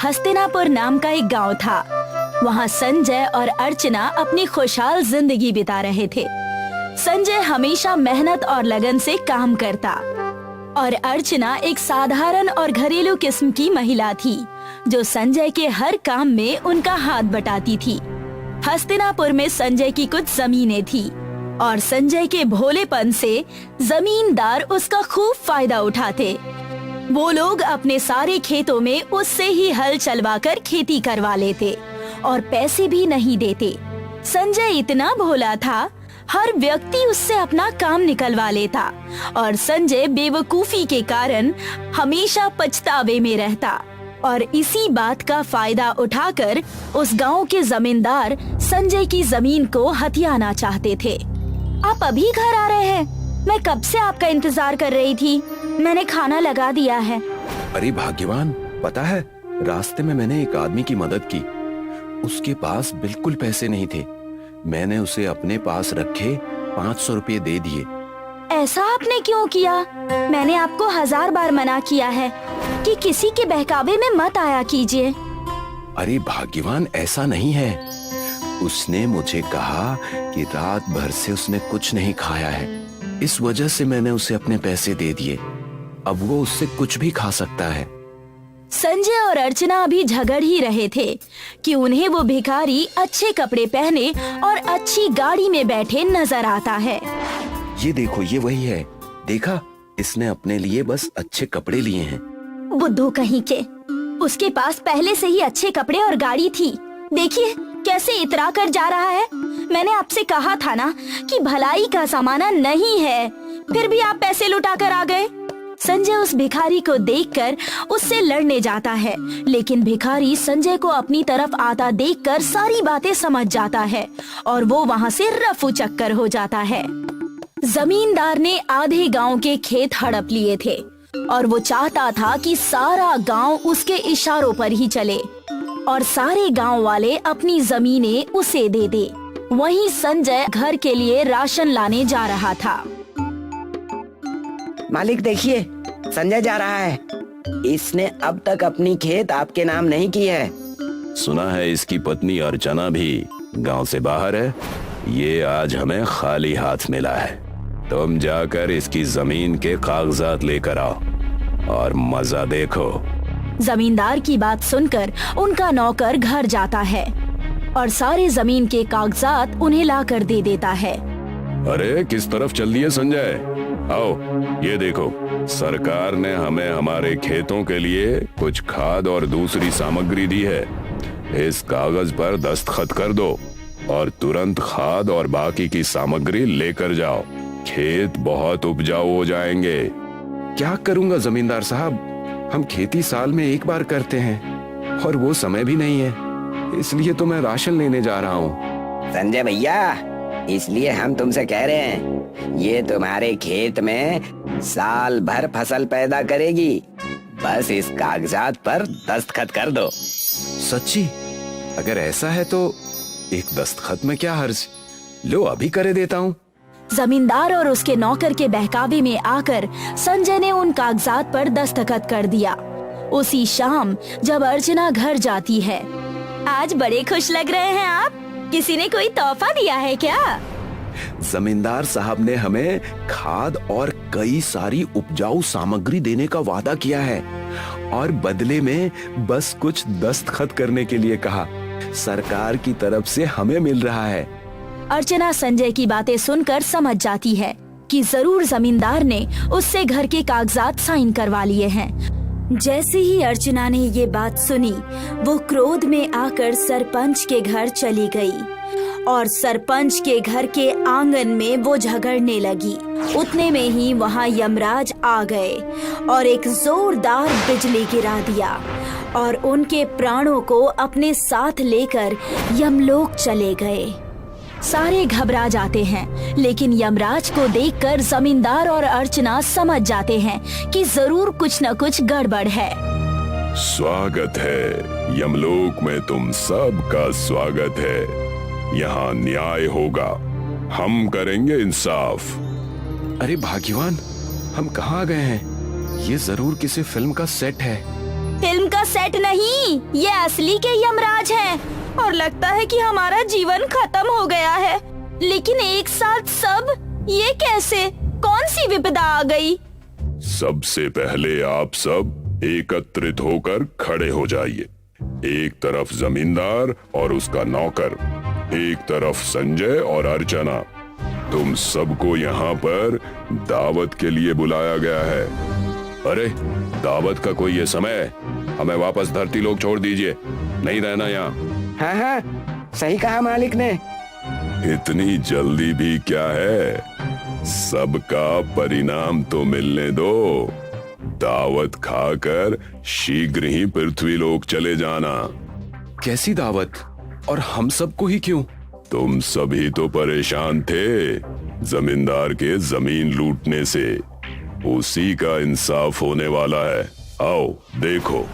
हस्तिनापुर नाम का एक गांव था। वहाँ संजय और अर्चना अपनी खुशहाल जिंदगी बिता रहे थे। संजय हमेशा मेहनत और लगन से काम करता और अर्चना एक साधारण और घरेलू किस्म की महिला थी जो संजय के हर काम में उनका हाथ बटाती थी। हस्तिनापुर में संजय की कुछ जमीनें थी और संजय के भोलेपन से जमींदार उसका खूब फायदा उठाते। वो लोग अपने सारे खेतों में उससे ही हल चलवाकर खेती करवा लेते और पैसे भी नहीं देते। संजय इतना भोला था, हर व्यक्ति उससे अपना काम निकलवा लेता और संजय बेवकूफी के कारण हमेशा पछतावे में रहता और इसी बात का फायदा उठाकर उस गांव के जमींदार संजय की जमीन को हथियाना चाहते थे। आप अभी घर आ रहे हैं? मैं कब से आपका इंतजार कर रही थी। मैंने खाना लगा दिया है। अरे भाग्यवान, पता है रास्ते में मैंने एक आदमी की मदद की। उसके पास बिल्कुल पैसे नहीं थे। मैंने उसे अपने पास रखे 500 रुपये दे दिए। ऐसा आपने क्यों किया? मैंने आपको 1000 बार मना किया है कि किसी के बहकावे में मत आया कीजिए। अरे भाग्यवान, ऐसा नहीं है। उसने मुझे कहा कि रात भर से उसने कुछ नहीं खाया है, इस वजह से मैंने उसे अपने पैसे दे दिए। अब वो उससे कुछ भी खा सकता है। संजय और अर्चना अभी झगड़ ही रहे थे कि उन्हें वो भिखारी अच्छे कपड़े पहने और अच्छी गाड़ी में बैठे नजर आता है। ये देखो, ये वही है। देखा, इसने अपने लिए बस अच्छे कपड़े लिए हैं। बुद्धू कहीं के, उसके पास पहले से ही अच्छे कपड़े और गाड़ी थी। देखिए कैसे इतरा कर जा रहा है। मैंने आपसे कहा था ना कि भलाई का जमाना नहीं है, फिर भी आप पैसे लुटा कर आ गए। संजय उस भिखारी को देखकर उससे लड़ने जाता है, लेकिन भिखारी संजय को अपनी तरफ आता देखकर सारी बातें समझ जाता है और वो वहाँ से रफू चक्कर हो जाता है। जमींदार ने आधे गांव के खेत हड़प लिए थे और वो चाहता था कि सारा गांव उसके इशारों पर ही चले और सारे गांव वाले अपनी जमीनें उसे दे दे। वहीं संजय घर के लिए राशन लाने जा रहा था। मालिक देखिए, संजय जा रहा है। इसने अब तक अपनी खेत आपके नाम नहीं की है। सुना है इसकी पत्नी अर्चना भी गांव से बाहर है। ये आज हमें खाली हाथ मिला है। तुम जाकर इसकी जमीन के कागजात लेकर आओ और मजा देखो। जमींदार की बात सुनकर उनका नौकर घर जाता है और सारे जमीन के कागजात उन्हें लाकर दे देता है। अरे किस तरफ चल दिए संजय? आओ, ये देखो, सरकार ने हमें हमारे खेतों के लिए कुछ खाद और दूसरी सामग्री दी है। इस कागज पर दस्तखत कर दो और तुरंत खाद और बाकी की सामग्री लेकर जाओ। खेत बहुत उपजाऊ हो जाएंगे। क्या करूंगा जमींदार साहब, हम खेती साल में एक बार करते हैं और वो समय भी नहीं है, इसलिए तो मैं राशन लेने जा रहा हूँ। संजय भैया, इसलिए हम तुमसे कह रहे हैं, ये तुम्हारे खेत में साल भर फसल पैदा करेगी। बस इस कागजात पर दस्तखत कर दो। सच्ची? अगर ऐसा है तो एक दस्तखत में क्या हर्ज, लो अभी करे देता हूँ। जमींदार और उसके नौकर के बहकावे में आकर संजय ने उन कागजात पर दस्तखत कर दिया। उसी शाम जब अर्चना घर जाती है, आज बड़े खुश लग रहे हैं आप, किसी ने कोई तोहफा दिया है क्या? जमींदार साहब ने हमें खाद और कई सारी उपजाऊ सामग्री देने का वादा किया है और बदले में बस कुछ दस्तखत करने के लिए कहा। सरकार की तरफ से हमें मिल रहा है। अर्चना संजय की बातें सुनकर समझ जाती है कि जरूर जमींदार ने उससे घर के कागजात साइन करवा लिए हैं। जैसे ही अर्चना ने ये बात सुनी, वो क्रोध में आकर सरपंच के घर चली गई और सरपंच के घर के आंगन में वो झगड़ने लगी। उतने में ही वहाँ यमराज आ गए और एक जोरदार बिजली गिरा दिया और उनके प्राणों को अपने साथ लेकर यमलोक चले गए। सारे घबरा जाते हैं, लेकिन यमराज को देखकर जमींदार और अर्चना समझ जाते हैं कि जरूर कुछ न कुछ गड़बड़ है। स्वागत है यमलोक में, तुम सबका स्वागत है। यहाँ न्याय होगा, हम करेंगे इंसाफ। अरे भाग्यवान, हम कहाँ गए हैं? ये जरूर किसी फिल्म का सेट है। फिल्म का सेट नहीं, ये असली के यमराज हैं और लगता है कि हमारा जीवन खत्म हो गया है। लेकिन एक साथ सब, ये कैसे? कौन सी विपदा आ गई? सबसे पहले आप सब एकत्रित होकर खड़े हो जाइए। एक तरफ जमींदार और उसका नौकर, एक तरफ संजय और अर्चना। तुम सबको यहाँ पर दावत के लिए बुलाया गया है। अरे दावत का कोई ये समय है? हमें वापस धरती लोक छोड़ दीजिए, नहीं रहना यहाँ। हाँ हाँ, सही कहा मालिक ने। इतनी जल्दी भी क्या है, सबका परिणाम तो मिलने दो। दावत खाकर शीघ्र ही पृथ्वी लोक चले जाना। कैसी दावत, और हम सबको ही क्यों? तुम सभी तो परेशान थे जमींदार के जमीन लूटने से, उसी का इंसाफ होने वाला है। आओ देखो।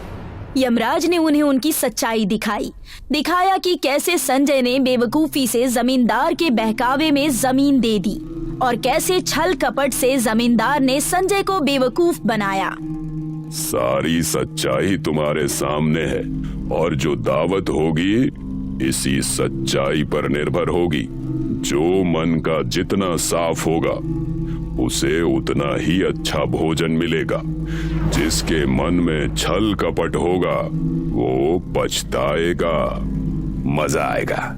यमराज ने उन्हें उनकी सच्चाई दिखाया कि कैसे संजय ने बेवकूफी से जमींदार के बहकावे में जमीन दे दी और कैसे छल कपट से जमींदार ने संजय को बेवकूफ बनाया। सारी सच्चाई तुम्हारे सामने है और जो दावत होगी इसी सच्चाई पर निर्भर होगी। जो मन का जितना साफ होगा उसे उतना ही अच्छा भोजन मिलेगा। जिसके मन में छल कपट होगा वो पछताएगा। मजा आएगा।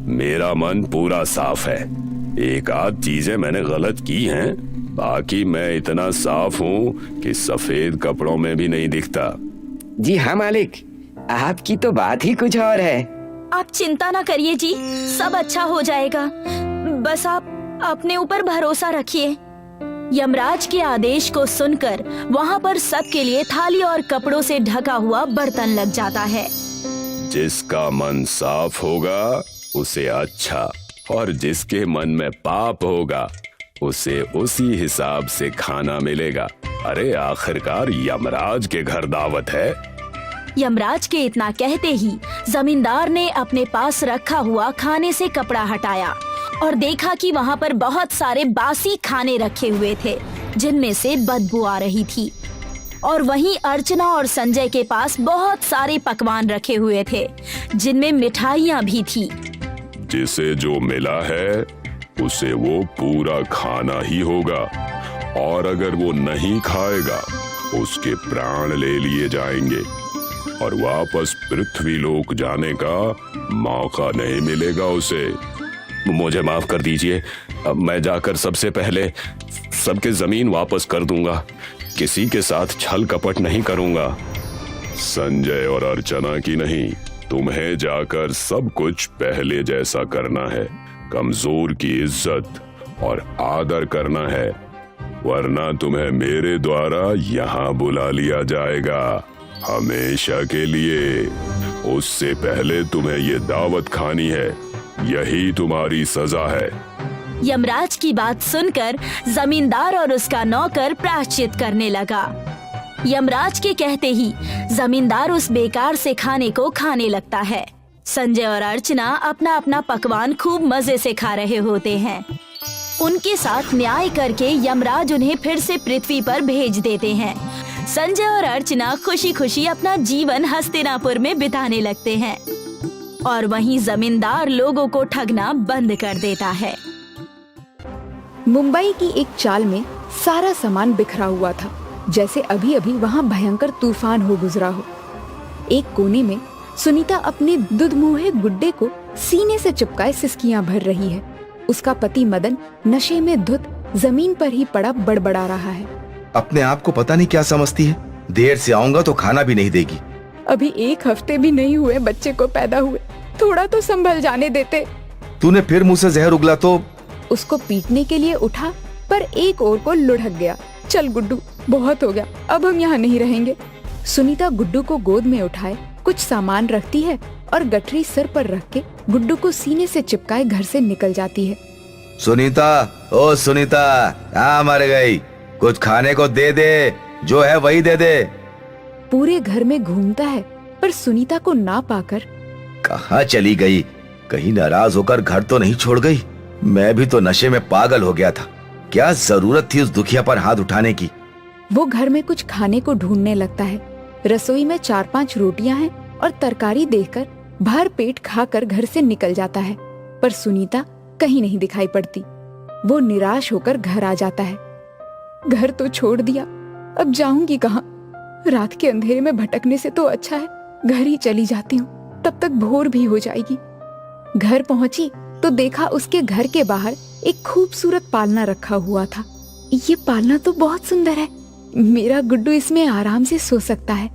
मेरा मन पूरा साफ है। एक आध चीजें मैंने गलत की हैं, बाकी मैं इतना साफ हूँ कि सफेद कपड़ों में भी नहीं दिखता। जी हाँ मालिक, आपकी तो बात ही कुछ और है। आप चिंता ना करिए जी, सब अच्छा हो जाएगा। बस आप अपने ऊपर भरोसा रखिए। यमराज के आदेश को सुनकर वहाँ पर सबके लिए थाली और कपड़ों से ढका हुआ बर्तन लग जाता है। जिसका मन साफ होगा उसे अच्छा, और जिसके मन में पाप होगा उसे उसी हिसाब से खाना मिलेगा। अरे आखिरकार यमराज के घर दावत है। यमराज के इतना कहते ही जमींदार ने अपने पास रखा हुआ खाने से कपड़ा हटाया और देखा कि वहाँ पर बहुत सारे बासी खाने रखे हुए थे जिनमें से बदबू आ रही थी। और वहीं अर्चना और संजय के पास बहुत सारे पकवान रखे हुए थे जिनमें मिठाइयाँ भी थी। जिसे जो मिला है उसे वो पूरा खाना ही होगा, और अगर वो नहीं खाएगा उसके प्राण ले लिए जाएंगे और वापस पृथ्वी लोक जाने का मौका नहीं मिलेगा उसे। मुझे माफ कर दीजिए, अब मैं जाकर सबसे पहले सबके जमीन वापस कर दूंगा। किसी के साथ छल कपट नहीं करूंगा। संजय और अर्चना की नहीं, तुम्हें जाकर सब कुछ पहले जैसा करना है। कमजोर की इज्जत और आदर करना है, वरना तुम्हें मेरे द्वारा यहाँ बुला लिया जाएगा हमेशा के लिए। उससे पहले तुम्हें ये दावत खानी है, यही तुम्हारी सजा है। यमराज की बात सुनकर जमींदार और उसका नौकर प्रायश्चित करने लगा। यमराज के कहते ही जमींदार उस बेकार से खाने को खाने लगता है। संजय और अर्चना अपना अपना पकवान खूब मजे से खा रहे होते हैं। उनके साथ न्याय करके यमराज उन्हें फिर से पृथ्वी पर भेज देते हैं। संजय और अर्चना खुशी खुशी अपना जीवन हस्तिनापुर में बिताने लगते हैं और वहीं जमींदार लोगों को ठगना बंद कर देता है। मुंबई की एक चाल में सारा सामान बिखरा हुआ था, जैसे अभी अभी वहाँ भयंकर तूफान हो गुजरा हो। एक कोने में सुनीता अपने दुधमुहे गुड्डे को सीने से चिपकाए सिसकियां भर रही है। उसका पति मदन नशे में धुत जमीन पर ही पड़ा बड़बड़ा रहा है। अपने आप को पता नहीं क्या समझती है, देर से आऊंगा तो खाना भी नहीं देगी। अभी 1 हफ्ते भी नहीं हुए बच्चे को पैदा हुए, थोड़ा तो संभल जाने देते। तूने फिर मुंह से जहर उगला तो। उसको पीटने के लिए उठा पर एक और को लुढ़क गया। चल गुड्डू, बहुत हो गया, अब हम यहाँ नहीं रहेंगे। सुनीता गुड्डू को गोद में उठाए कुछ सामान रखती है और गठरी सिर पर रख के गुड्डू को सीने से चिपकाए घर से निकल जाती है। सुनीता, ओ सुनीता, कहाँ मर गई? कुछ खाने को दे दे, जो है वही दे दे। पूरे घर में घूमता है पर सुनीता को ना पाकर कहाँ चली गई? कहीं नाराज होकर घर तो नहीं छोड़ गई? मैं भी तो नशे में पागल हो गया था, क्या जरूरत थी उस दुखिया पर हाथ उठाने की। वो घर में कुछ खाने को ढूंढने लगता है, रसोई में 4-5 रोटियां हैं और तरकारी देखकर भर पेट खाकर घर से निकल जाता है, पर सुनीता कहीं नहीं दिखाई पड़ती। वो निराश होकर घर आ जाता है। घर तो छोड़ दिया, अब जाऊंगी कहाँ? रात के अंधेरे में भटकने से तो अच्छा है घर ही चली जाती हूँ, तब तक भोर भी हो जाएगी। घर पहुंची तो देखा उसके घर के बाहर एक खूबसूरत पालना रखा हुआ था। ये पालना तो बहुत सुंदर है, मेरा गुड्डू इसमें आराम से सो सकता है।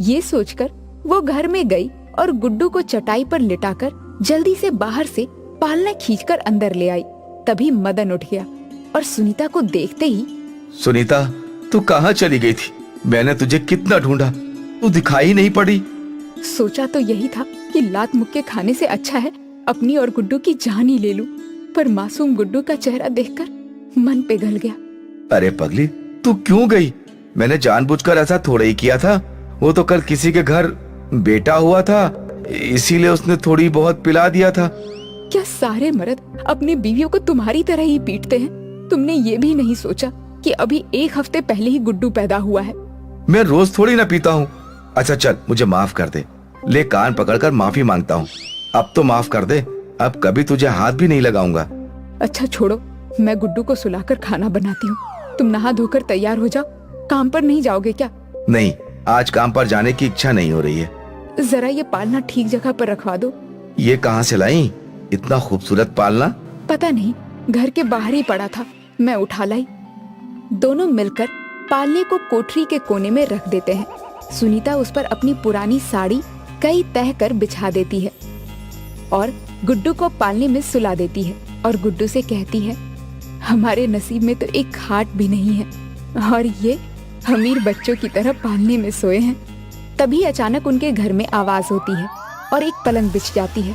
ये सोचकर वो घर में गई और गुड्डू को चटाई पर लिटाकर जल्दी से बाहर से पालना खींचकर अंदर ले आई। तभी मदन उठ गया और सुनीता को देखते ही, सुनीता, तू कहाँ चली गई थी? मैंने तुझे कितना ढूंढा, तू दिखाई नहीं पड़ी। सोचा तो यही था कि लात मुक्के खाने से अच्छा है अपनी और गुड्डू की जान ही ले लूं, पर मासूम गुड्डू का चेहरा देखकर मन पिघल गया। अरे पगली, तू क्यों गई? मैंने जानबूझकर ऐसा थोड़ा ही किया था। वो तो कल किसी के घर बेटा हुआ था, इसीलिए उसने थोड़ी बहुत पिला दिया था। क्या सारे मर्द अपने बीवियों को तुम्हारी तरह ही पीटते हैं? तुमने ये भी नहीं सोचा कि अभी 1 हफ्ते पहले ही गुड्डू पैदा हुआ है। मैं रोज थोड़ी ना पीता हूँ। अच्छा चल, मुझे माफ कर दे। ले, कान पकड़कर माफी मांगता हूँ। अब तो माफ कर दे, अब कभी तुझे हाथ भी नहीं लगाऊंगा। अच्छा छोड़ो, मैं गुड्डू को सुलाकर खाना बनाती हूँ। तुम नहा धोकर तैयार हो जाओ। काम पर नहीं जाओगे क्या? नहीं, आज काम पर जाने की इच्छा नहीं हो रही है। जरा ये पालना ठीक जगह पर रखवा दो। ये कहाँ से लाई इतना खूबसूरत पालना? पता नहीं, घर के बाहर ही पड़ा था, मैं उठा लाई। दोनों मिलकर पालने को कोठरी के कोने में रख देते हैं। सुनीता उस पर अपनी पुरानी साड़ी कई तह कर बिछा देती है और गुड्डू को पालने में सुला देती है और गुड्डू से कहती है, हमारे नसीब में तो एक खाट भी नहीं है और ये अमीर बच्चों की तरह पालने में सोए हैं। तभी अचानक उनके घर में आवाज होती है और एक पलंग बिछ जाती है।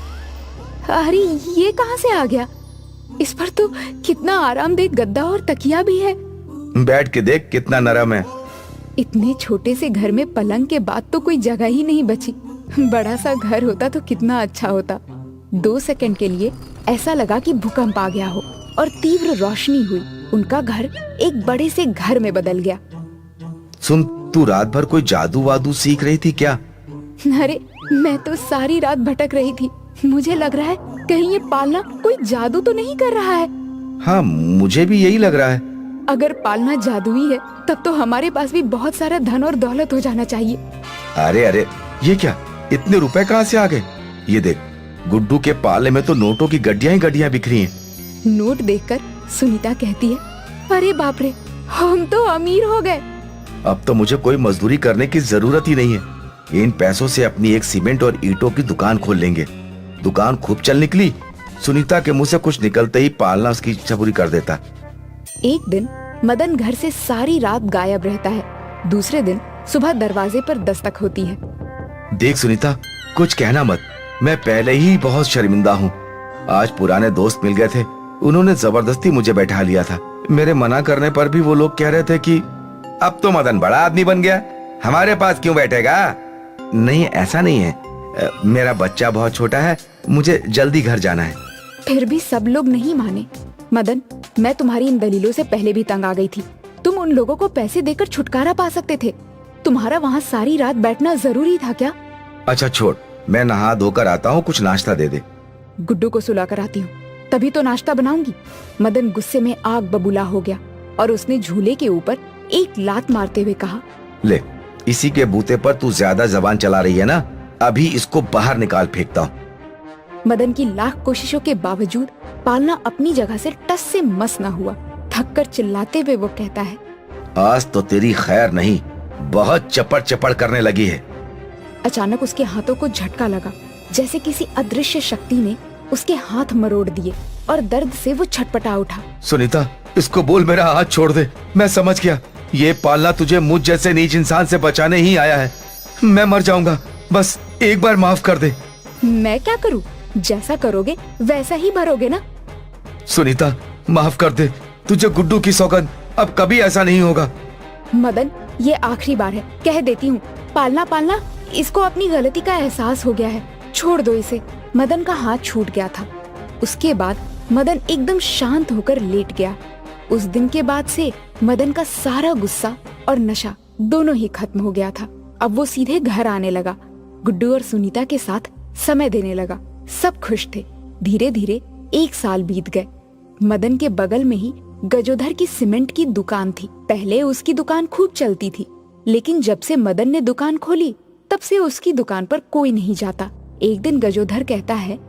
अरे ये कहाँ से आ गया? इस पर तो कितना आरामदेह गद्दा और तकिया भी है। बैठ के देख कितना नरम है। इतने छोटे से घर में पलंग के बाद तो कोई जगह ही नहीं बची। बड़ा सा घर होता तो कितना अच्छा होता। 2 सेकंड के लिए ऐसा लगा कि भूकंप आ गया हो और तीव्र रोशनी हुई। उनका घर एक बड़े से घर में बदल गया। सुन, तू रात भर कोई जादू वादू सीख रही थी क्या? अरे मैं तो सारी रात भटक रही थी। मुझे लग रहा है कहीं ये पालना कोई जादू तो नहीं कर रहा है। हाँ, मुझे भी यही लग रहा है। अगर पालना जादुई है तब तो हमारे पास भी बहुत सारा धन और दौलत हो जाना चाहिए। अरे अरे, ये क्या? इतने रुपए कहाँ से आ गए? ये देख, गुड्डू के पाले में तो नोटों की गड्डियां ही गड्डियां बिखरी हैं। नोट देखकर सुनीता कहती है, अरे बाप रे, हम तो अमीर हो गए। अब तो मुझे कोई मजदूरी करने की जरूरत ही नहीं है। इन पैसों से अपनी एक सीमेंट और ईंटों की दुकान खोल लेंगे। दुकान खूब चल निकली। सुनीता के मुंह से कुछ निकलते ही पालना उसकी इच्छा पूरी कर देता। एक दिन मदन घर से सारी रात गायब रहता है। दूसरे दिन सुबह दरवाजे पर दस्तक होती है। देख सुनीता, कुछ कहना मत, मैं पहले ही बहुत शर्मिंदा हूँ। आज पुराने दोस्त मिल गए थे, उन्होंने जबरदस्ती मुझे बैठा लिया था। मेरे मना करने पर भी वो लोग कह रहे थे कि अब तो मदन बड़ा आदमी बन गया, हमारे पास क्यों बैठेगा? नहीं, ऐसा नहीं है, मेरा बच्चा बहुत छोटा है, मुझे जल्दी घर जाना है। फिर भी सब लोग नहीं माने। मदन, मैं तुम्हारी इन दलीलों से पहले भी तंग आ गई थी। तुम उन लोगों को पैसे देकर छुटकारा पा सकते थे। तुम्हारा वहाँ सारी रात बैठना जरूरी था क्या? अच्छा छोड़, मैं नहा धोकर आता हूँ, कुछ नाश्ता दे दे। गुड्डू को सुला कर आती हूँ, तभी तो नाश्ता बनाऊंगी। मदन गुस्से में आग बबूला हो गया और उसने झूले के ऊपर एक लात मारते हुए कहा, ले, इसी के बूते पर तू ज्यादा जबान चला रही है ना, अभी इसको बाहर निकाल फेंकता हूँ। मदन की लाख कोशिशों के बावजूद पालना अपनी जगह से टस से मस न हुआ। थककर चिल्लाते हुए वो कहता है, आज तो तेरी खैर नहीं, बहुत चपड़ चपड़ करने लगी है। अचानक उसके हाथों को झटका लगा, जैसे किसी अदृश्य शक्ति ने उसके हाथ मरोड़ दिए और दर्द से वो छटपटा उठा। सुनीता, इसको बोल मेरा हाथ छोड़ दे। मैं समझ गया, ये पालना तुझे मुझ जैसे नीच इंसान से बचाने ही आया है। मैं मर जाऊंगा, बस एक बार माफ कर दे। मैं क्या करूं? जैसा करोगे वैसा ही भरोगे ना। सुनीता, माफ कर दे, तुझे गुड्डू की सौगंध, अब कभी ऐसा नहीं होगा। मदन, ये आखिरी बार है, कह देती हूँ। पालना, इसको अपनी गलती का एहसास हो गया है, छोड़ दो इसे। मदन का हाथ छूट गया था। उसके बाद मदन एकदम शांत होकर लेट गया। उस दिन के बाद से मदन का सारा गुस्सा और नशा दोनों ही खत्म हो गया था। अब वो सीधे घर आने लगा। गुड्डू और सुनीता के साथ समय देने लगा। सब खुश थे। धीरे धीरे 1 साल बीत गए। मदन के बगल में ही गजोधर की सीमेंट की दुकान थी। पहले उसकी दुकान खूब चलती थी, लेकिन जब से मदन ने दुकान खोली तब से उसकी दुकान पर कोई नहीं जाता। एक दिन गजोधर कहता है,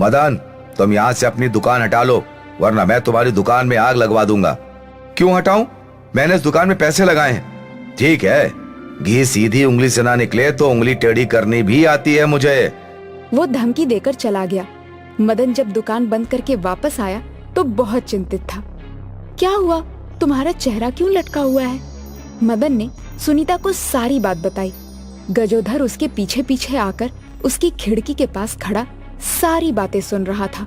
मदन, तुम यहाँ से अपनी दुकान हटा लो, वरना मैं तुम्हारी दुकान में आग लगवा दूंगा। क्यों हटाऊं? मैंने इस दुकान में पैसे लगाए हैं। ठीक है, घी सीधी उंगली से ना निकले तो उंगली टेढ़ी करनी भी आती है मुझे। वो धमकी देकर चला गया। मदन जब दुकान बंद करके वापस आया तो बहुत चिंतित था। क्या हुआ? तुम्हारा चेहरा क्यों लटका हुआ है? मदन ने सुनीता को सारी बात बताई। गजोधर उसके पीछे पीछे आकर उसकी खिड़की के पास खड़ा सारी बातें सुन रहा था।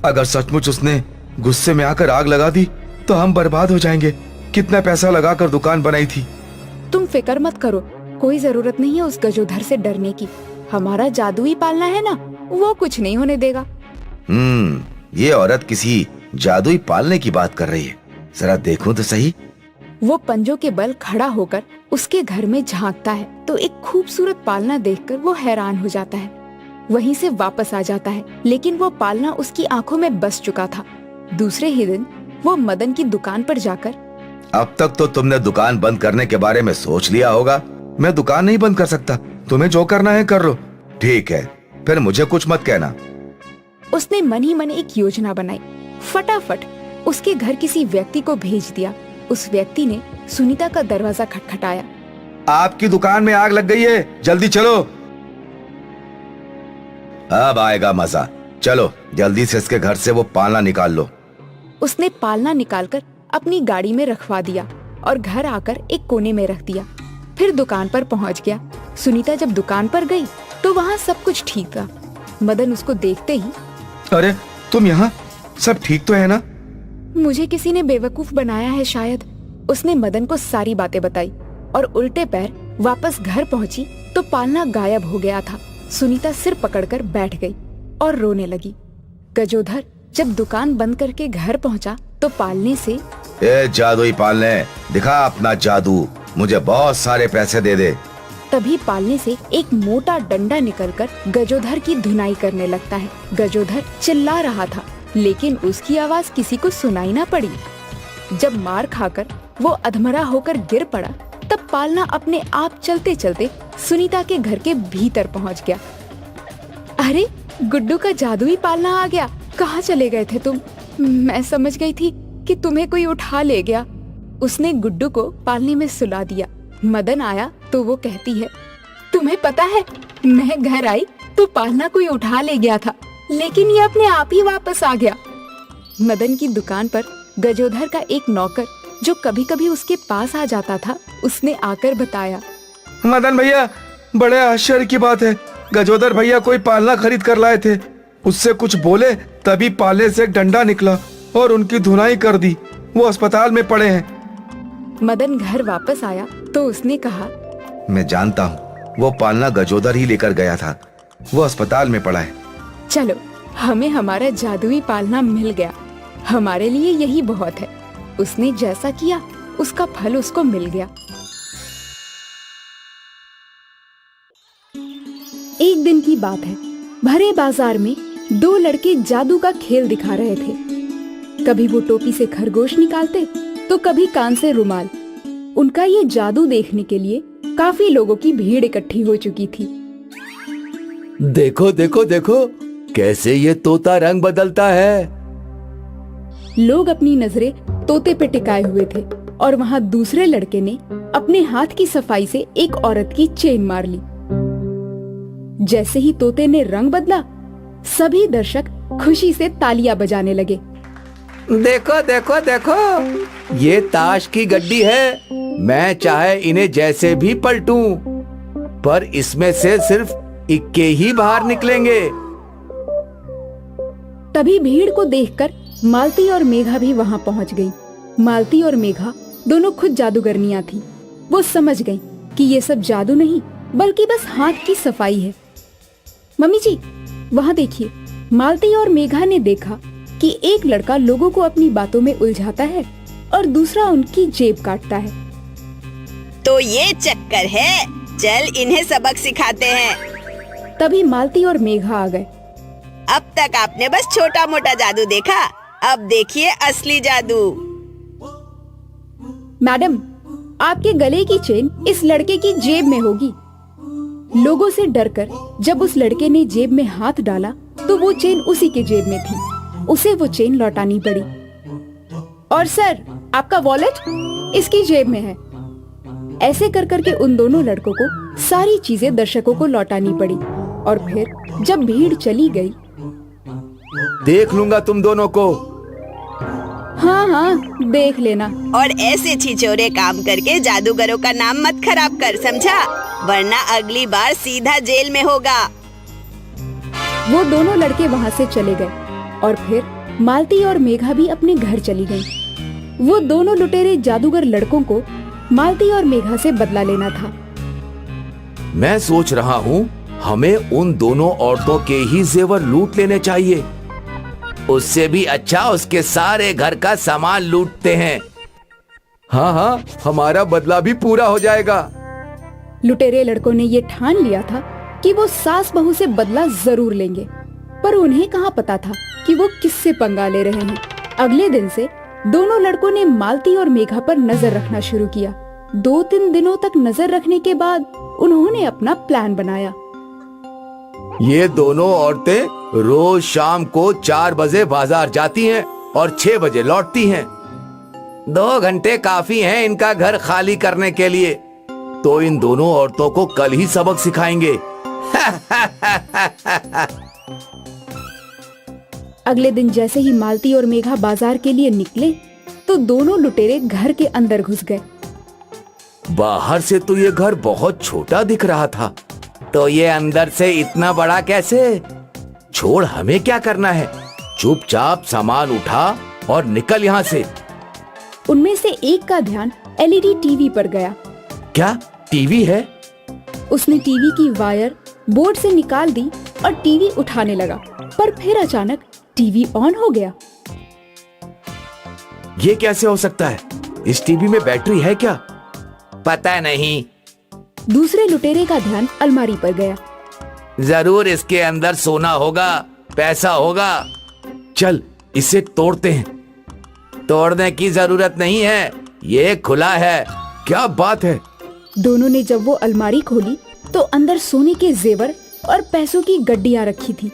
अगर सचमुच उसने गुस्से में आकर आग लगा दी तो हम बर्बाद हो जाएंगे। कितना पैसा लगाकर दुकान बनाई थी। तुम फिक्र मत करो, कोई जरूरत नहीं है उस गजोधर से डरने की। हमारा जादुई पालना है ना, वो कुछ नहीं होने देगा। ये औरत किसी जादुई पालने की बात कर रही है। जरा देखूं तो सही। वो पंजों के बल खड़ा होकर उसके घर में झांकता है तो एक खूबसूरत पालना देखकर वो हैरान हो जाता है। वहीं से वापस आ जाता है, लेकिन वो पालना उसकी आंखों में बस चुका था। दूसरे ही दिन वो मदन की दुकान पर जाकर, अब तक तो तुमने दुकान बंद करने के बारे में सोच लिया होगा। मैं दुकान नहीं बंद कर सकता, तुम्हें जो करना है कर लो। ठीक है, फिर मुझे कुछ मत कहना। उसने मन ही मन एक योजना बनाई। फटाफट उसके घर किसी व्यक्ति को भेज दिया। उस व्यक्ति ने सुनीता का दरवाजा खटखटाया। आपकी दुकान में आग लग गई है, जल्दी चलो। अब आएगा मजा। चलो जल्दी से इसके घर से वो पालना निकाल लो। उसने पालना निकालकर अपनी गाड़ी में रखवा दिया और घर आकर एक कोने में रख दिया। फिर दुकान पर पहुंच गया। सुनीता जब दुकान पर गई तो वहाँ सब कुछ ठीक था। मदन उसको देखते ही, अरे तुम यहाँ? सब ठीक तो है ना? मुझे किसी ने बेवकूफ बनाया है शायद। उसने मदन को सारी बातें बताई और उल्टे पैर वापस घर पहुंची तो पालना गायब हो गया था। सुनीता सिर पकड़कर बैठ गई और रोने लगी। गजोधर जब दुकान बंद करके घर पहुंचा तो पालने से, ए जादुई पालने, दिखा अपना जादू, मुझे बहुत सारे पैसे दे दे। तभी पालने से एक मोटा डंडा निकलकर गजोधर की धुनाई करने लगता है। गजोधर चिल्ला रहा था, लेकिन उसकी आवाज किसी को सुनाई ना पड़ी। जब मार खाकर वो अधमरा होकर गिर पड़ा तब पालना अपने आप चलते चलते सुनीता के घर के भीतर पहुंच गया। अरे गुड्डू का जादुई पालना आ गया। कहाँ चले गए थे तुम? मैं समझ गई थी कि तुम्हें कोई उठा ले गया। उसने गुड्डू को पालने में सुला दिया। मदन आया तो वो कहती है, तुम्हें पता है मैं घर आई तो पालना कोई उठा ले गया था, लेकिन ये अपने आप ही वापस आ गया। मदन की दुकान पर गजोधर का एक नौकर जो कभी कभी उसके पास आ जाता था, उसने आकर बताया, मदन भैया, बड़े आश्चर्य की बात है, गजोधर भैया कोई पालना खरीद कर लाए थे। उससे कुछ बोले तभी पालने से एक डंडा निकला और उनकी धुनाई कर दी। वो अस्पताल में पड़े हैं। मदन घर वापस आया तो उसने कहा, मैं जानता हूँ, वो पालना गजोधर ही लेकर गया था। वो अस्पताल में पड़ा है। चलो हमें हमारा जादुई पालना मिल गया। हमारे लिए यही बहुत है। उसने जैसा किया उसका फल उसको मिल गया। एक दिन की बात है। भरे बाजार में 2 लड़के जादू का खेल दिखा रहे थे। कभी वो टोपी से खरगोश निकालते तो कभी कान से रुमाल। उनका ये जादू देखने के लिए काफी लोगों की भीड़ इकट्ठी हो चुकी थी। देखो देखो देखो, कैसे ये तोता रंग बदलता है। लोग अपनी नजरें तोते पे टिकाए हुए थे और वहाँ दूसरे लड़के ने अपने हाथ की सफाई से एक औरत की चेन मार ली। जैसे ही तोते ने रंग बदला, सभी दर्शक खुशी से तालियां बजाने लगे। देखो देखो देखो, ये ताश की गड्डी है। मैं चाहे इन्हें जैसे भी पलटूं, पर इसमें से सिर्फ इक्के ही बाहर निकलेंगे। तभी भीड़ को देखकर मालती और मेघा भी वहां पहुंच गई। मालती और मेघा दोनों खुद जादूगरनियां थीं। वो समझ गईं कि ये सब जादू नहीं बल्कि बस हाथ की सफाई है। मम्मी जी, वहाँ देखिए। मालती और मेघा ने देखा कि एक लड़का लोगों को अपनी बातों में उलझाता है और दूसरा उनकी जेब काटता है। तो ये चक्कर है चल इन्हें सबक सिखाते हैं। तभी मालती और मेघा आ गए। अब तक आपने बस छोटा मोटा जादू देखा, अब देखिए असली जादू। मैडम, आपके गले की चेन इस लड़के की जेब में होगी। लोगों से डरकर जब उस लड़के ने जेब में हाथ डाला तो वो चेन उसी के जेब में थी। उसे वो चेन लौटानी पड़ी। और सर, आपका वॉलेट इसकी जेब में है। ऐसे कर करके उन दोनों लड़कों को सारी चीजें दर्शकों को लौटानी पड़ी। और फिर जब भीड़ चली गई, देख लूंगा तुम दोनों को। हाँ हाँ, देख लेना। और ऐसे छिछोरे काम करके जादूगरों का नाम मत खराब कर, समझा? वरना अगली बार सीधा जेल में होगा। वो दोनों लड़के वहाँ से चले गए और फिर मालती और मेघा भी अपने घर चली गईं। वो दोनों लुटेरे जादूगर लड़कों को मालती और मेघा से बदला लेना था। मैं सोच रहा हूँ हमें उन दोनों औरतों के ही जेवर लूट लेने चाहिए। उससे भी अच्छा उसके सारे घर का सामान लूटते हैं। हाँ हाँ, हमारा बदला भी पूरा हो जाएगा। लुटेरे लड़कों ने ये ठान लिया था कि वो सास बहू से बदला जरूर लेंगे, पर उन्हें कहाँ पता था कि वो किससे पंगा ले रहे हैं। अगले दिन से दोनों लड़कों ने मालती और मेघा पर नजर रखना शुरू किया। 2-3 दिनों तक नजर रखने के बाद उन्होंने अपना प्लान बनाया। ये दोनों औरतें रोज शाम को 4 बजे बाजार जाती हैं और 6 बजे लौटती हैं। 2 घंटे काफी हैं इनका घर खाली करने के लिए। तो इन दोनों औरतों को कल ही सबक सिखाएंगे। अगले दिन जैसे ही मालती और मेघा बाजार के लिए निकले तो दोनों लुटेरे घर के अंदर घुस गए। बाहर से तो ये घर बहुत छोटा दिख रहा था, तो ये अंदर से इतना बड़ा कैसे? छोड़, हमें क्या करना है? चुपचाप सामान उठा और निकल यहाँ से। उनमें से एक का ध्यान एलईडी टीवी पर गया। क्या टीवी है? उसने टीवी की वायर बोर्ड से निकाल दी और टीवी उठाने लगा, पर फिर अचानक टीवी ऑन हो गया। ये कैसे हो सकता है? इस टीवी में बैटरी है क्या? पता नहीं। दूसरे लुटेरे का ध्यान अलमारी पर गया। जरूर इसके अंदर सोना होगा, पैसा होगा। चल इसे तोड़ते हैं। तोड़ने की जरूरत नहीं है, ये खुला है। क्या बात है? दोनों ने जब वो अलमारी खोली तो अंदर सोने के जेवर और पैसों की गड्डियां रखी थी।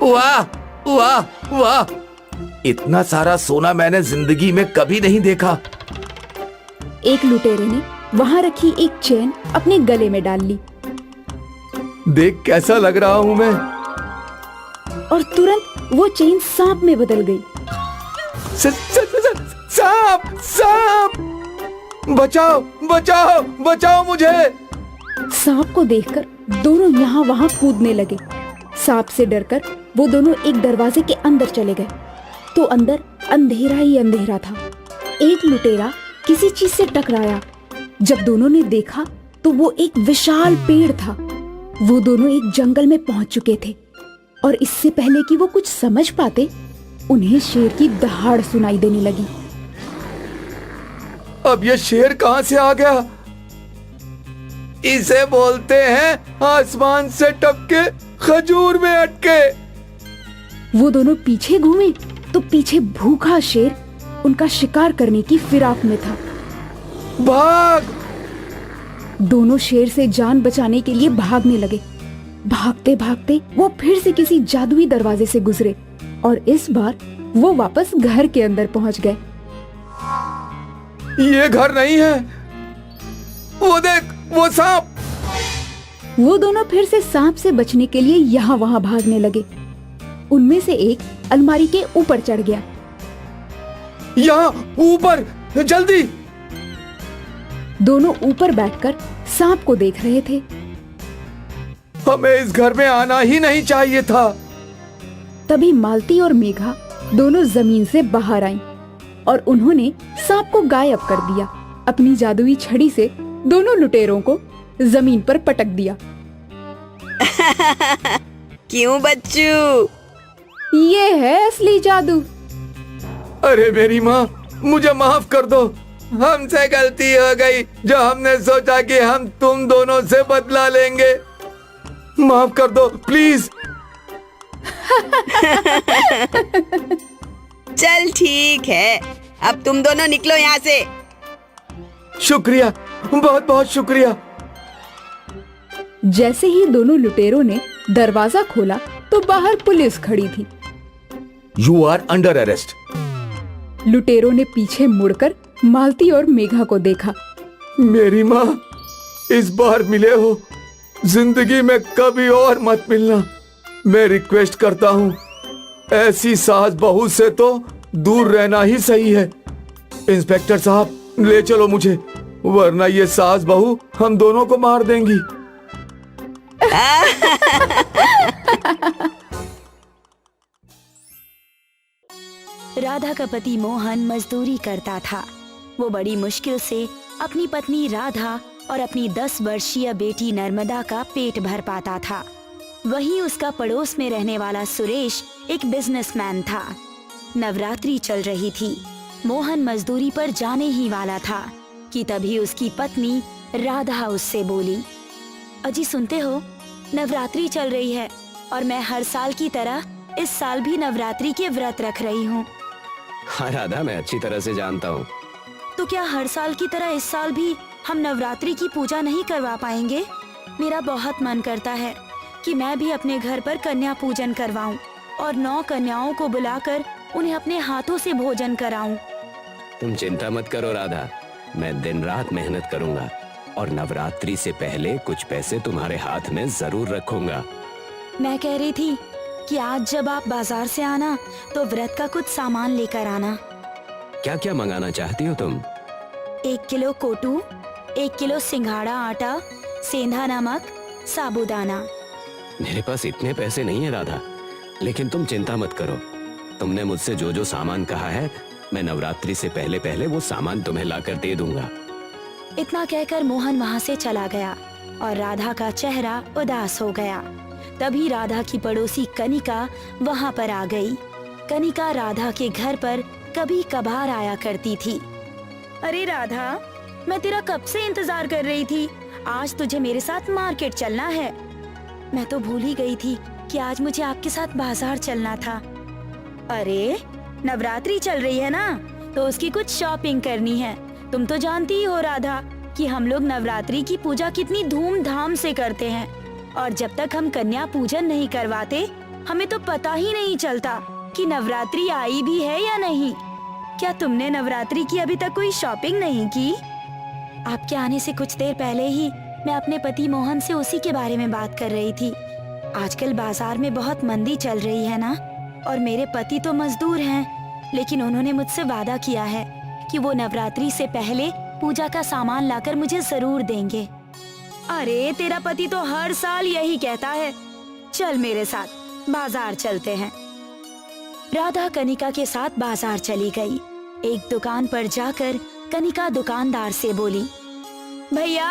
वाह वाह वाह, इतना सारा सोना मैंने जिंदगी में कभी नहीं देखा। एक लुटेरे ने वहाँ रखी एक चेन अपने गले में डाल ली। देख कैसा लग रहा हूँ मैं। और तुरंत वो चेन सांप में बदल गई। सांप सांप, बचाओ बचाओ बचाओ मुझे। सांप को देखकर दोनों यहाँ वहाँ कूदने लगे। सांप से डरकर वो दोनों एक दरवाजे के अंदर चले गए तो अंदर अंधेरा ही अंधेरा था। एक लुटेरा किसी चीज से टकराया। जब दोनों ने देखा तो वो एक विशाल पेड़ था। वो दोनों एक जंगल में पहुंच चुके थे और इससे पहले कि वो कुछ समझ पाते, उन्हें शेर की दहाड़ सुनाई देने लगी। अब ये शेर कहाँ से आ गया? इसे बोलते हैं आसमान से टपके खजूर में अटके। वो दोनों पीछे घूमे तो पीछे भूखा शेर उनका शिकार करने की फिराक में था। भाग! दोनों शेर से जान बचाने के लिए भागने लगे। भागते भागते वो फिर से किसी जादुई दरवाजे से गुजरे और इस बार वो वापस घर के अंदर पहुंच गए। ये घर नहीं है। वो देख, वो सांप। वो दोनों फिर से सांप से बचने के लिए यहाँ वहाँ भागने लगे। उनमें से एक अलमारी के ऊपर चढ़ गया। यहाँ ऊपर, जल्दी! दोनों ऊपर बैठकर सांप को देख रहे थे। हमें इस घर में आना ही नहीं चाहिए था। तभी मालती और मेघा दोनों जमीन से बाहर आईं और उन्होंने सांप को गायब कर दिया। अपनी जादुई छड़ी से दोनों लुटेरों को जमीन पर पटक दिया। क्यों बच्चू? ये है असली जादू। अरे मेरी माँ, मुझे माफ कर दो। हमसे गलती हो गई जो हमने सोचा कि हम तुम दोनों से बदला लेंगे। माफ कर दो प्लीज। चल ठीक है, अब तुम दोनों निकलो यहाँ से। शुक्रिया, बहुत बहुत शुक्रिया। जैसे ही दोनों लुटेरों ने दरवाजा खोला तो बाहर पुलिस खड़ी थी। You are under arrest. लुटेरों ने पीछे मुड़कर मालती और मेघा को देखा। मेरी माँ, इस बार मिले हो, जिंदगी में कभी और मत मिलना। मैं रिक्वेस्ट करता हूँ, ऐसी सास बहू से तो दूर रहना ही सही है। इंस्पेक्टर साहब, ले चलो मुझे, वरना ये सास बहू हम दोनों को मार देंगी। राधा का पति मोहन मजदूरी करता था। वो बड़ी मुश्किल से अपनी पत्नी राधा और अपनी 10 वर्षीय बेटी नर्मदा का पेट भर पाता था। वहीं उसका पड़ोस में रहने वाला सुरेश एक बिजनेसमैन था। नवरात्रि चल रही थी। मोहन मजदूरी पर जाने ही वाला था कि तभी उसकी पत्नी राधा उससे बोली, अजी सुनते हो, नवरात्रि चल रही है और मैं हर साल की तरह इस साल भी नवरात्रि के व्रत रख रही हूँ। हाँ राधा, मैं अच्छी तरह से जानता हूँ। तो क्या हर साल की तरह इस साल भी हम नवरात्रि की पूजा नहीं करवा पाएंगे? मेरा बहुत मन करता है कि मैं भी अपने घर पर कन्या पूजन करवाऊं और 9 कन्याओं को बुलाकर उन्हें अपने हाथों से भोजन कराऊं। तुम चिंता मत करो राधा, मैं दिन रात मेहनत करूंगा और नवरात्रि से पहले कुछ पैसे तुम्हारे हाथ में जरूर रखूंगा। मैं कह रही थी कि आज जब आप बाजार से आना तो व्रत का कुछ सामान लेकर आना। क्या क्या मंगाना चाहती हो तुम? 1 किलो कोटू, 1 किलो सिंघाड़ा आटा, सेंधा नमक, साबूदाना। मेरे पास इतने पैसे नहीं है राधा, लेकिन तुम चिंता मत करो। तुमने मुझसे जो जो सामान कहा है, मैं नवरात्रि से पहले पहले वो सामान तुम्हें लाकर दे दूंगा। इतना कहकर मोहन वहाँ से चला गया और राधा का चेहरा उदास हो गया। तभी राधा की पड़ोसी कनिका वहाँ पर आ गई। कनिका राधा के घर पर कभी कभार आया करती थी। अरे राधा, मैं तेरा कब से इंतजार कर रही थी। आज तुझे मेरे साथ मार्केट चलना है। मैं तो भूल ही गई थी कि आज मुझे आपके साथ बाजार चलना था। अरे नवरात्रि चल रही है ना, तो उसकी कुछ शॉपिंग करनी है। तुम तो जानती ही हो राधा कि हम लोग नवरात्रि की पूजा कितनी धूमधाम से करते हैं और जब तक हम कन्या पूजन नहीं करवाते हमें तो पता ही नहीं चलता कि नवरात्रि आई भी है या नहीं। क्या तुमने नवरात्रि की अभी तक कोई शॉपिंग नहीं की? आपके आने से कुछ देर पहले ही मैं अपने पति मोहन से उसी के बारे में बात कर रही थी। आजकल बाजार में बहुत मंदी चल रही है ना, और मेरे पति तो मजदूर हैं, लेकिन उन्होंने मुझसे वादा किया है कि वो नवरात्रि से पहले पूजा का सामान लाकर मुझे जरूर देंगे। अरे तेरा पति तो हर साल यही कहता है। चल मेरे साथ बाजार चलते हैं। राधा कनिका के साथ बाजार चली गई। एक दुकान पर जाकर कनिका दुकानदार से बोली, भैया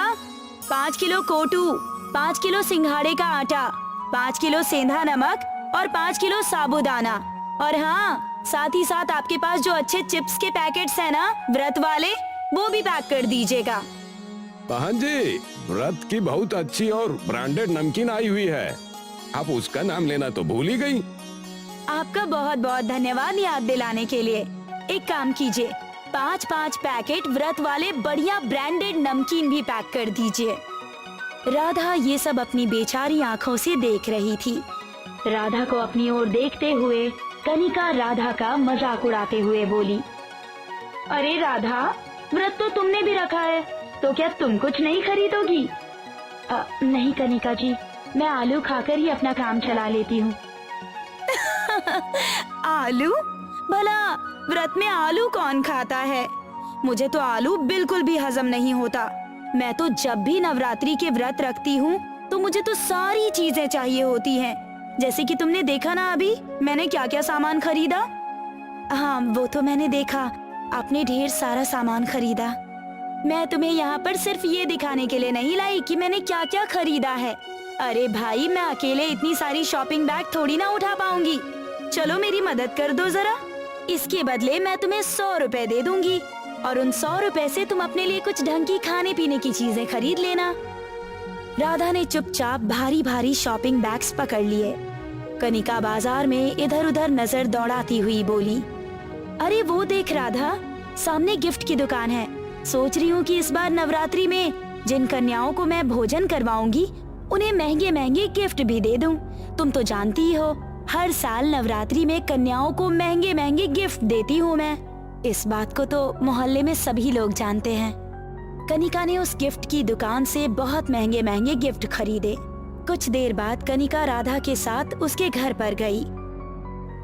5 किलो कोटू, 5 किलो सिंघाड़े का आटा, 5 किलो सेंधा नमक और 5 किलो साबूदाना, और हाँ, साथ ही साथ आपके पास जो अच्छे चिप्स के पैकेट्स हैं ना, व्रत वाले, वो भी पैक कर दीजिएगा। बहन जी, व्रत की बहुत अच्छी और ब्रांडेड नमकीन आई हुई है। आप उसका नाम लेना तो भूल ही गई। आपका बहुत बहुत धन्यवाद याद दिलाने के लिए। एक काम कीजिए, 5-5 पैकेट व्रत वाले बढ़िया ब्रांडेड नमकीन भी पैक कर दीजिए। राधा ये सब अपनी बेचारी आंखों से देख रही थी। राधा को अपनी ओर देखते हुए कनिका राधा का मजाक उड़ाते हुए बोली, अरे राधा, व्रत तो तुमने भी रखा है, तो क्या तुम कुछ नहीं खरीदोगी? नहीं कनिका जी, मैं आलू खाकर ही अपना काम चला लेती हूँ। आलू? भला व्रत में आलू कौन खाता है? मुझे तो आलू बिल्कुल भी हजम नहीं होता। मैं तो जब भी नवरात्रि के व्रत रखती हूँ तो मुझे तो सारी चीजें चाहिए होती हैं। जैसे कि तुमने देखा ना अभी मैंने क्या क्या सामान खरीदा। हाँ, वो तो मैंने देखा, आपने ढेर सारा सामान खरीदा। मैं तुम्हें यहाँ पर सिर्फ ये दिखाने के लिए नहीं लाई कि मैंने क्या क्या खरीदा है। अरे भाई, मैं अकेले इतनी सारी शॉपिंग बैग थोड़ी ना उठा पाऊंगी। चलो मेरी मदद कर दो जरा। इसके बदले मैं तुम्हें 100 रुपए दे दूंगी। और उन 100 रुपए से तुम अपने लिए कुछ ढंग की खाने पीने की चीजें खरीद लेना। राधा ने चुपचाप भारी भारी शॉपिंग बैग्स पकड़ लिए। कनिका बाजार में इधर उधर नजर दौड़ाती हुई बोली, अरे वो देख राधा, सामने गिफ्ट की दुकान है। सोच रही हूँ कि इस बार नवरात्रि में जिन कन्याओं को मैं भोजन करवाऊंगी उन्हें महंगे महंगे गिफ्ट भी दे दूं। तुम तो जानती ही हो, हर साल नवरात्रि में कन्याओं को महंगे महंगे गिफ्ट देती हूँ मैं। इस बात को तो मोहल्ले में सभी लोग जानते हैं। कनिका ने उस गिफ्ट की दुकान से बहुत महंगे महंगे गिफ्ट खरीदे। कुछ देर बाद कनिका राधा के साथ उसके घर पर गई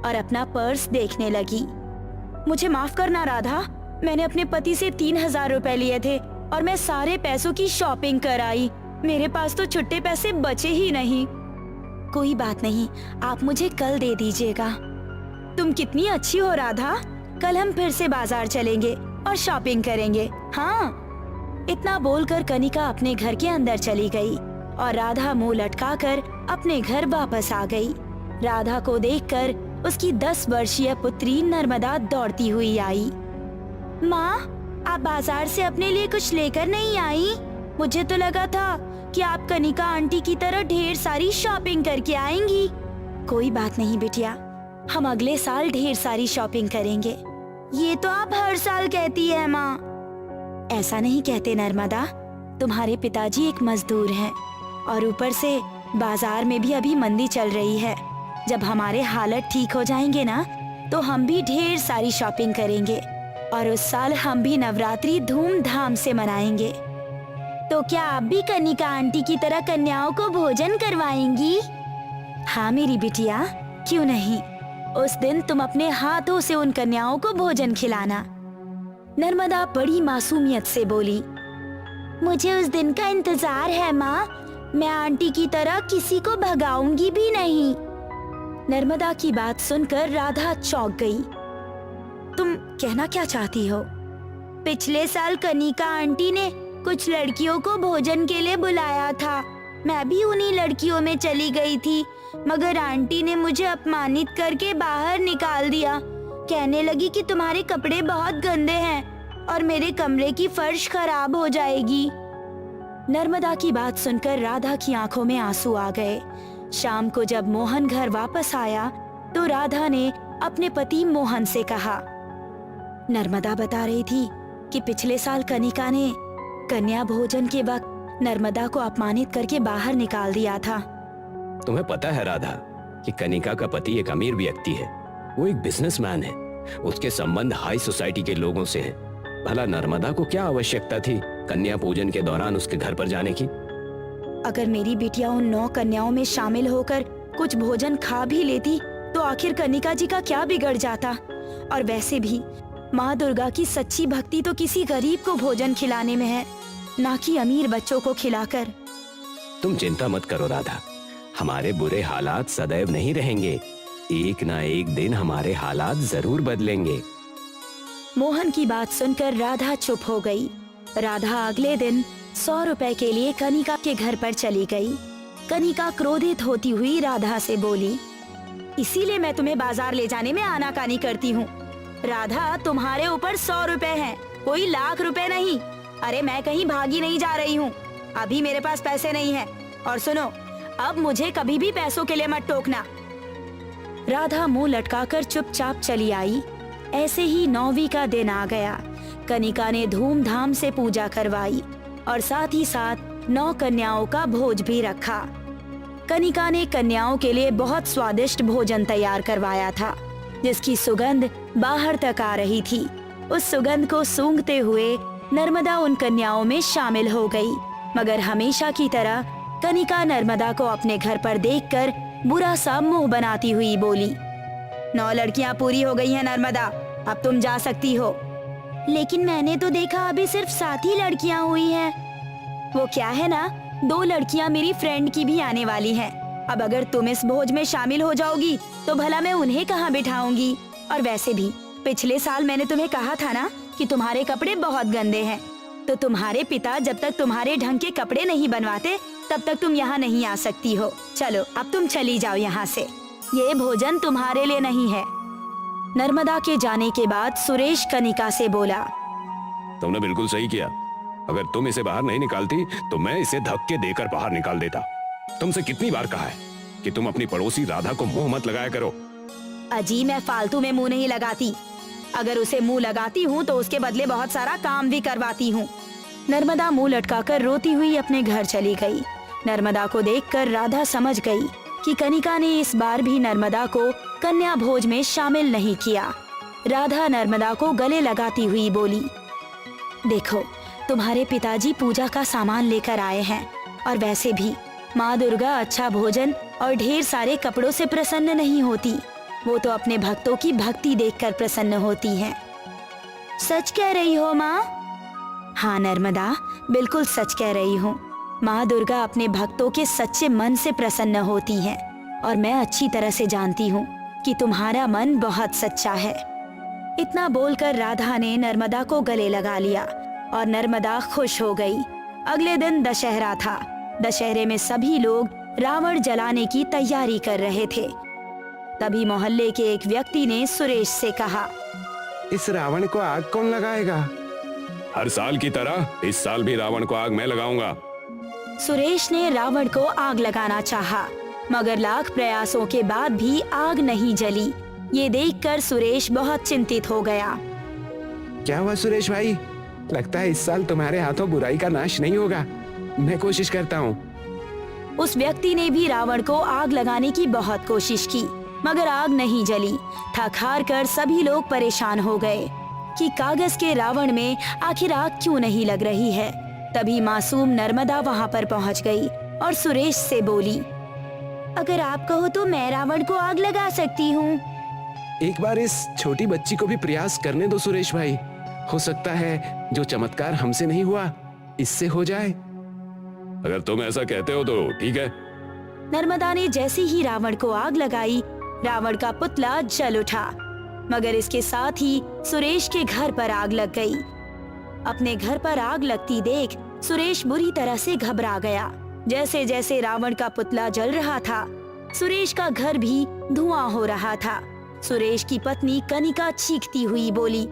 और अपना पर्स देखने लगी। मुझे माफ करना राधा, मैंने अपने पति से 3000 रुपए लिए थे और मैं सारे पैसों की शॉपिंग कर आई। मेरे पास तो छुट्टे पैसे बचे ही नहीं। कोई बात नहीं, आप मुझे कल दे दीजिएगा। तुम कितनी अच्छी हो राधा, कल हम फिर से बाजार चलेंगे और शॉपिंग करेंगे। हाँ। इतना बोलकर कनिका अपने घर के अंदर चली गई और राधा मुंह लटकाकर अपने घर वापस आ गई। राधा को देखकर उसकी 10 वर्षीय पुत्री नर्मदा दौड़ती हुई आई। माँ, आप बाजार से अपने लिए कुछ लेकर नहीं आई? मुझे तो लगा था कि आप कनिका आंटी की तरह ढेर सारी शॉपिंग करके आएंगी। कोई बात नहीं बिटिया, हम अगले साल ढेर सारी शॉपिंग करेंगे। ये तो आप हर साल कहती है माँ। ऐसा नहीं कहते नर्मदा, तुम्हारे पिताजी एक मजदूर हैं और ऊपर से बाजार में भी अभी मंदी चल रही है। जब हमारे हालत ठीक हो जाएंगे ना, तो हम भी ढेर सारी शॉपिंग करेंगे और उस साल हम भी नवरात्रि धूमधाम से मनाएंगे। तो क्या आप भी कनिका आंटी की तरह कन्याओं को भोजन करवाएंगी? हाँ मेरी बिटिया, क्यों नहीं। उस दिन तुम अपने हाथों से उन कन्याओं को भोजन खिलाना। नर्मदा बड़ी मासूमियत से बोली, मुझे उस दिन का इंतजार है माँ। मैं आंटी की तरह किसी को भगाऊंगी भी नहीं। नर्मदा की बात सुनकर राधा चौंक गई। तुम कहना क्या चाहती हो? पिछले साल कनिका आंटी ने कुछ लड़कियों को भोजन के लिए बुलाया था। मैं भी उन्हीं लड़कियों में चली गई थी, मगर आंटी ने मुझे अपमानित करके बाहर निकाल दिया। कहने लगी कि तुम्हारे कपड़े बहुत गंदे हैं और मेरे कमरे की फर्श खराब हो जाएगी। नर्मदा की बात सुनकर राधा की आंखों में आंसू आ गए। शाम को जब मोहन घर वापस आया तो राधा ने अपने पति मोहन से कहा, नर्मदा बता रही थी कि पिछले साल कनिका ने कन्या भोजन के वक्त नर्मदा को अपमानित करके बाहर निकाल दिया था। तुम्हें पता है राधा कि कनिका का पति एक अमीर व्यक्ति है। वो एक बिजनेसमैन है। उसके संबंध हाई सोसाइटी के लोगों से हैं। भला नर्मदा को क्या आवश्यकता थी कन्या पूजन के दौरान उसके घर पर जाने की? अगर मेरी बिटिया उन 9 कन्याओं में शामिल होकर कुछ भोजन खा भी लेती तो आखिर कनिका जी का क्या बिगड़ जाता? और वैसे भी माँ दुर्गा की सच्ची भक्ति तो किसी गरीब को भोजन खिलाने में है, ना कि अमीर बच्चों को खिलाकर। तुम चिंता मत करो राधा, हमारे बुरे हालात सदैव नहीं रहेंगे। एक ना एक दिन हमारे हालात जरूर बदलेंगे। मोहन की बात सुनकर राधा चुप हो गई। राधा अगले दिन 100 रुपए के लिए कनिका के घर पर चली गई। कनिका क्रोधित होती हुई राधा से बोली, इसीलिए मैं तुम्हें बाजार ले जाने में आनाकानी करती हूँ। राधा, तुम्हारे ऊपर 100 रुपए हैं, कोई लाख रुपए नहीं। अरे मैं कहीं भागी नहीं जा रही हूँ, अभी मेरे पास पैसे नहीं हैं। और सुनो, अब मुझे कभी भी पैसों के लिए मत टोकना। राधा मुंह लटकाकर चुपचाप चली आई। ऐसे ही 9वीं का दिन आ गया। कनिका ने धूमधाम से पूजा करवाई और साथ ही साथ 9 कन्याओं का भोज भी रखा। कनिका ने कन्याओं के लिए बहुत स्वादिष्ट भोजन तैयार करवाया था, जिसकी सुगंध बाहर तक आ रही थी। उस सुगंध को सूंघते हुए नर्मदा उन कन्याओं में शामिल हो गई, मगर हमेशा की तरह कनिका नर्मदा को अपने घर पर देखकर बुरा सा मुंह बनाती हुई बोली, 9 लड़कियां पूरी हो गई हैं नर्मदा, अब तुम जा सकती हो। लेकिन मैंने तो देखा अभी सिर्फ 7 ही लड़कियां हुई हैं। वो क्या है ना, 2 लड़कियां मेरी फ्रेंड की भी आने वाली हैं। अब अगर तुम इस भोज में शामिल हो जाओगी तो भला मैं उन्हें कहाँ बिठाऊंगी? और वैसे भी पिछले साल मैंने तुम्हें कहा था ना कि तुम्हारे कपड़े बहुत गंदे हैं, तो तुम्हारे पिता जब तक तुम्हारे ढंग के कपड़े नहीं बनवाते तब तक तुम यहाँ नहीं आ सकती हो। चलो अब तुम चली जाओ यहाँ से, ये भोजन तुम्हारे लिए नहीं है। नर्मदा के जाने के बाद सुरेश कनिका से बोला, तुमने बिल्कुल सही किया। अगर तुम इसे बाहर नहीं निकालती तो मैं इसे धक्के देकर बाहर निकाल देता। तुमसे कितनी बार कहा है कि तुम अपनी पड़ोसी राधा को मुंह मत लगाया करो। अजी, मैं फालतू में मुंह नहीं लगाती। अगर उसे मुंह लगाती हूँ तो उसके बदले बहुत सारा काम भी करवाती हूँ। नर्मदा मुंह लटकाकर रोती हुई अपने घर चली गई। नर्मदा को देखकर राधा समझ गई कि कनिका ने इस बार भी नर्मदा को कन्या भोज में शामिल नहीं किया। राधा नर्मदा को गले लगाती हुई बोली, देखो, तुम्हारे पिताजी पूजा का सामान लेकर आए हैं, और वैसे भी माँ दुर्गा अच्छा भोजन और ढेर सारे कपड़ों से प्रसन्न नहीं होती। वो तो अपने भक्तों की भक्ति देखकर प्रसन्न होती हैं। सच कह रही हो माँ? हाँ नर्मदा, बिल्कुल सच कह रही हूँ। माँ दुर्गा अपने भक्तों के सच्चे मन से प्रसन्न होती हैं, और मैं अच्छी तरह से जानती हूँ कि तुम्हारा मन बहुत सच्चा है। इतना बोलकर राधा ने नर्मदा को गले लगा लिया और नर्मदा खुश हो गई। अगले दिन दशहरा था। दशहरे में सभी लोग रावण जलाने की तैयारी कर रहे थे। तभी मोहल्ले के एक व्यक्ति ने सुरेश से कहा, इस रावण को आग कौन लगाएगा? हर साल की तरह इस साल भी रावण को आग मैं लगाऊंगा। सुरेश ने रावण को आग लगाना चाहा, मगर लाख प्रयासों के बाद भी आग नहीं जली। ये देखकर सुरेश बहुत चिंतित हो गया। क्या हुआ सुरेश भाई? लगता है इस साल तुम्हारे हाथों बुराई का नाश नहीं होगा। मैं कोशिश करता हूँ। उस व्यक्ति ने भी रावण को आग लगाने की बहुत कोशिश की, मगर आग नहीं जली। थक हार कर सभी लोग परेशान हो गए कि कागज के रावण में आखिर आग क्यों नहीं लग रही है। तभी मासूम नर्मदा वहाँ पर पहुँच गई और सुरेश से बोली, अगर आप कहो तो मैं रावण को आग लगा सकती हूँ। एक बार इस छोटी बच्ची को भी प्रयास करने दो सुरेश भाई। हो सकता है जो चमत्कार हमसे नहीं हुआ, इससे हो जाए। अगर तुम ऐसा कहते हो तो ठीक है। नर्मदा ने जैसे ही रावण को आग लगाई, रावण का पुतला जल उठा, मगर इसके साथ ही सुरेश के घर पर आग लग गई। अपने घर पर आग लगती देख सुरेश बुरी तरह से घबरा गया। जैसे जैसे रावण का पुतला जल रहा था, सुरेश का घर भी धुआं हो रहा था। सुरेश की पत्नी कनिका चीखती हुई बोली,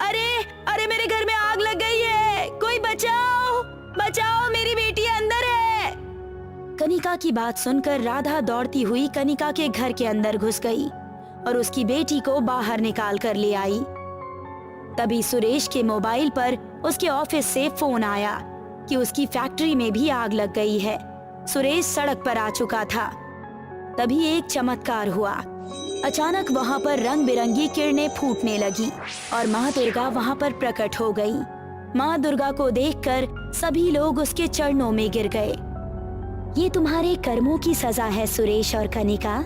अरे अरे मेरे घर में आग लग गई है, कोई बचाओ बचाओ, मेरी बेटी अंदर है। कनिका की बात सुनकर राधा दौड़ती हुई कनिका के घर के अंदर घुस गई और उसकी बेटी को बाहर निकाल कर ले आई। तभी सुरेश के मोबाइल पर उसके ऑफिस से फोन आया कि उसकी फैक्ट्री में भी आग लग गई है। सुरेश सड़क पर आ चुका था। तभी एक चमत्कार हुआ। अचानक वहाँ पर रंग बिरंगी किरणें फूटने लगी और माँ दुर्गा वहाँ पर प्रकट हो गई। माँ दुर्गा को देखकर सभी लोग उसके चरणों में गिर गए। ये तुम्हारे कर्मों की सजा है सुरेश और कनिका।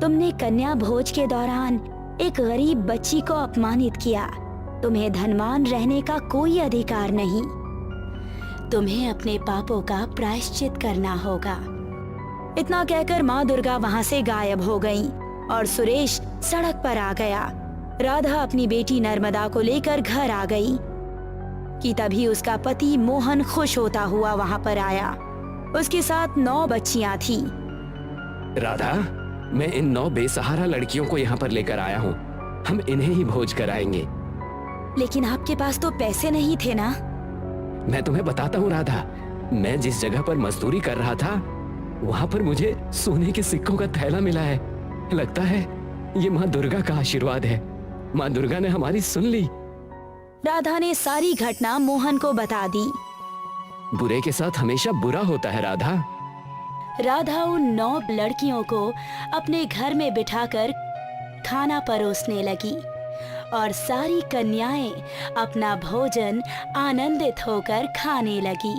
तुमने कन्या भोज के दौरान एक गरीब बच्ची को अपमानित किया। तुम्हें धनवान रहने का कोई अधिकार नहीं। तुम्हें अपने पापों का प्रायश्चित करना होगा। इतना कहकर माँ दुर्गा वहाँ से गायब हो गई और सुरेश सड़क पर आ गया। राधा अपनी बेटी नर्मदा को लेकर घर आ गई कि तभी उसका पति मोहन खुश होता हुआ वहाँ पर आया। उसके साथ 9 बच्चियां थीं। राधा, मैं इन 9 बेसहारा लड़कियों को यहाँ पर लेकर आया हूँ। हम इन्हें ही भोज कराएंगे। लेकिन आपके पास तो पैसे नहीं थे ना? मैं तुम्हें बताता हूँ राधा, मैं जिस जगह पर मजदूरी कर रहा था वहाँ पर मुझे सोने के सिक्कों का थैला मिला है। लगता है ये माँ दुर्गा का आशीर्वाद है। माँ दुर्गा ने हमारी सुन ली। राधा ने सारी घटना मोहन को बता दी। बुरे के साथ हमेशा बुरा होता है राधा। राधा उन 9 लड़कियों को अपने घर में बिठाकर खाना परोसने लगी और सारी कन्याएं अपना भोजन आनंदित होकर खाने लगी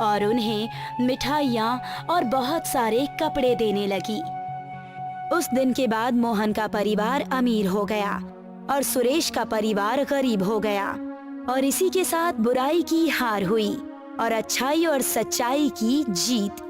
और उन्हें मिठाइयाँ और बहुत सारे कपड़े देने लगी। उस दिन के बाद मोहन का परिवार अमीर हो गया और सुरेश का परिवार गरीब हो गया और इसी के साथ बुराई की हार हुई और अच्छाई और सच्चाई की जीत।